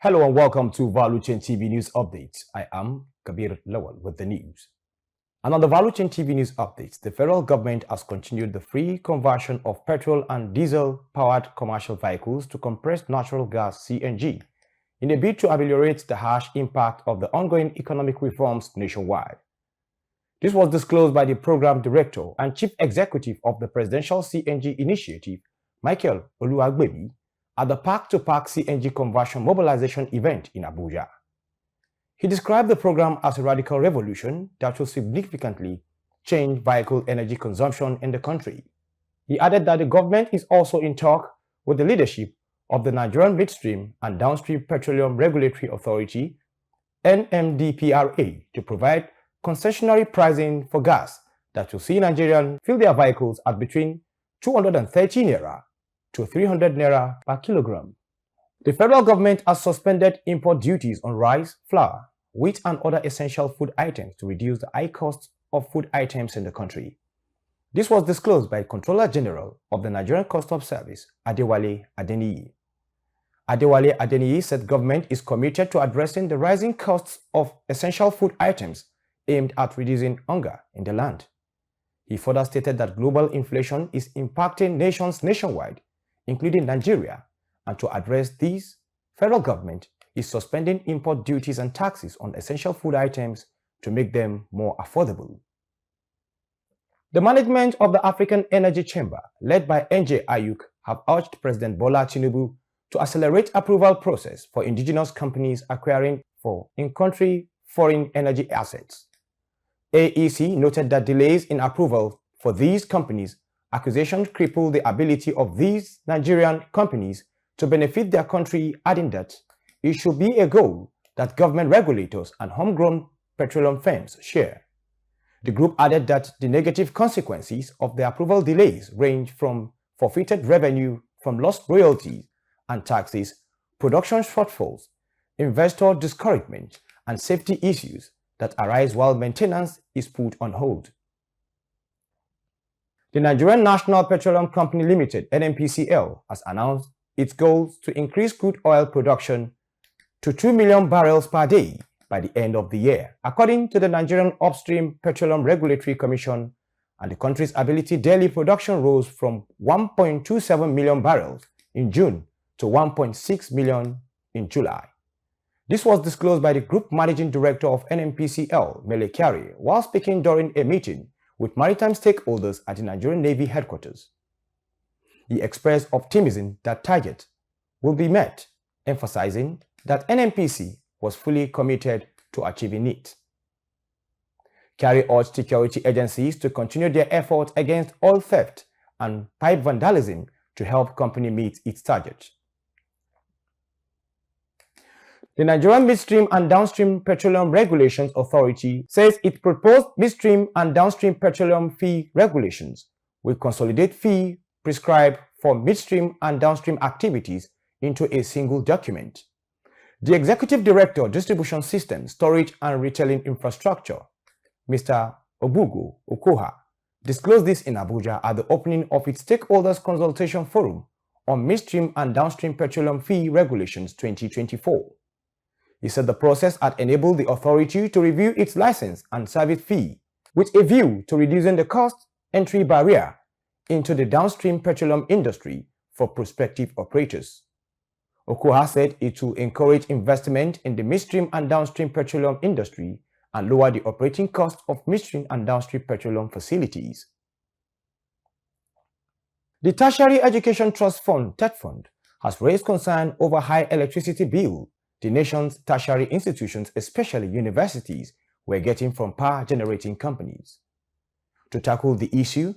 Hello and welcome to Value Chain TV News Updates. I am Kabir Lawal with the news. And on the Value Chain TV News Updates, the federal government has continued the free conversion of petrol and diesel-powered commercial vehicles to compressed natural gas (CNG) in a bid to ameliorate the harsh impact of the ongoing economic reforms nationwide. This was disclosed by the Program Director and Chief Executive of the Presidential CNG Initiative, Michael Oluwagbemi, at the Park-to-Park CNG conversion mobilization event in Abuja. He described the program as a radical revolution that will significantly change vehicle energy consumption in the country. He added that the government is also in talk with the leadership of the Nigerian Midstream and Downstream Petroleum Regulatory Authority, NMDPRA, to provide concessionary pricing for gas that will see Nigerians fill their vehicles at between 230 naira to 300 naira per kilogram. The federal government has suspended import duties on rice, flour, wheat and other essential food items to reduce the high cost of food items in the country. This was disclosed by Controller General of the Nigerian Customs Service, Adewale Adeniyi. Adewale Adeniyi said government is committed to addressing the rising costs of essential food items aimed at reducing hunger in the land. He further stated that global inflation is impacting nations nationwide, including Nigeria, and to address these, federal government is suspending import duties and taxes on essential food items to make them more affordable. The management of the African Energy Chamber, led by NJ Ayuk, have urged President Bola Tinubu to accelerate approval process for indigenous companies acquiring for in-country foreign energy assets. AEC noted that delays in approval for these companies' acquisitions cripple the ability of these Nigerian companies to benefit their country, adding that it should be a goal that government regulators and homegrown petroleum firms share. The group added that the negative consequences of the approval delays range from forfeited revenue from lost royalties and taxes, production shortfalls, investor discouragement, and safety issues that arise while maintenance is put on hold. The Nigerian National Petroleum Company Limited, NNPCL, has announced its goals to increase crude oil production to 2 million barrels per day by the end of the year, according to the Nigerian Upstream Petroleum Regulatory Commission, and the country's ability daily production rose from 1.27 million barrels in June to 1.6 million in July. This was disclosed by the Group Managing Director of NNPCL, Mele Kyari, while speaking during a meeting with maritime stakeholders at the Nigerian Navy headquarters. He expressed optimism that target will be met, emphasizing that NNPC was fully committed to achieving it. Kyari urged security agencies to continue their efforts against oil theft and pipe vandalism to help company meet its target. The Nigerian Midstream and Downstream Petroleum Regulations Authority says its proposed midstream and downstream petroleum fee regulations will consolidate fee prescribed for midstream and downstream activities into a single document. The Executive Director, Distribution Systems, Storage and Retailing Infrastructure, Mr. Obugo Okoha, disclosed this in Abuja at the opening of its Stakeholders Consultation Forum on Midstream and Downstream Petroleum Fee Regulations 2024. He said the process had enabled the authority to review its license and service fee with a view to reducing the cost entry barrier into the downstream petroleum industry for prospective operators. Okoha said it will encourage investment in the midstream and downstream petroleum industry and lower the operating cost of midstream and downstream petroleum facilities. The Tertiary Education Trust Fund, TETFund, has raised concern over high electricity bill the nation's tertiary institutions, especially universities, were getting from power generating companies. To tackle the issue,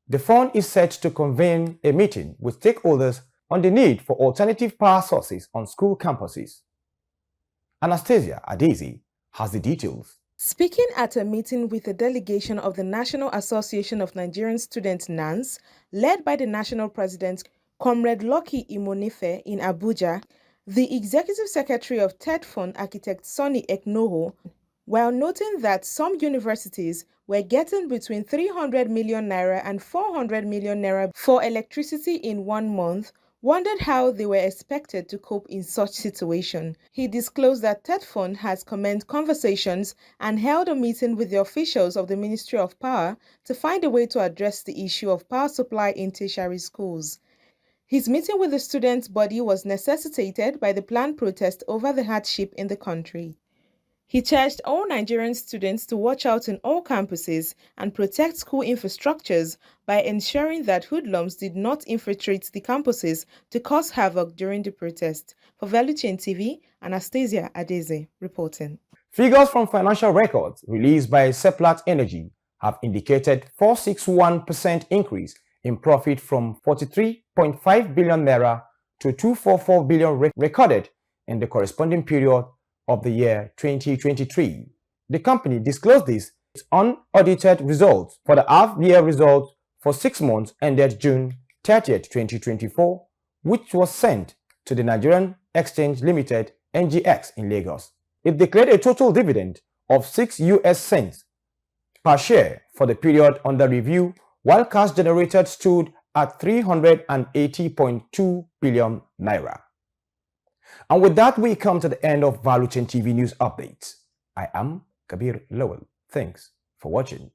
the fund is set to convene a meeting with stakeholders on the need for alternative power sources on school campuses. Anastasia Adezi has the details. Speaking at a meeting with a delegation of the National Association of Nigerian Students (NANS), led by the National President, Comrade Lucky Imonife, in Abuja, the Executive Secretary of TETFund, Architect Sonny Eknoho, while noting that some universities were getting between 300 million naira and 400 million naira for electricity in 1 month, wondered how they were expected to cope in such situation. He disclosed that TETFund has commenced conversations and held a meeting with the officials of the Ministry of Power to find a way to address the issue of power supply in tertiary schools. His meeting with the students' body was necessitated by the planned protest over the hardship in the country. He charged all Nigerian students to watch out in all campuses and protect school infrastructures by ensuring that hoodlums did not infiltrate the campuses to cause havoc during the protest. For Veluchain TV, Anastasia Adeze reporting. Figures from financial records released by Seplat Energy have indicated 461% increase in profit from 43.5 billion naira to 244 billion recorded in the corresponding period of the year 2023. The company disclosed its unaudited results for the half-year results for 6 months ended June 30th, 2024, which was sent to the Nigerian Exchange Limited (NGX) in Lagos. It declared a total dividend of 6 US cents per share for the period under review, while cash generated stood at 380.2 billion naira. And with that, we come to the end of Veluchain TV News Updates. I am Kabir Lowell. Thanks for watching.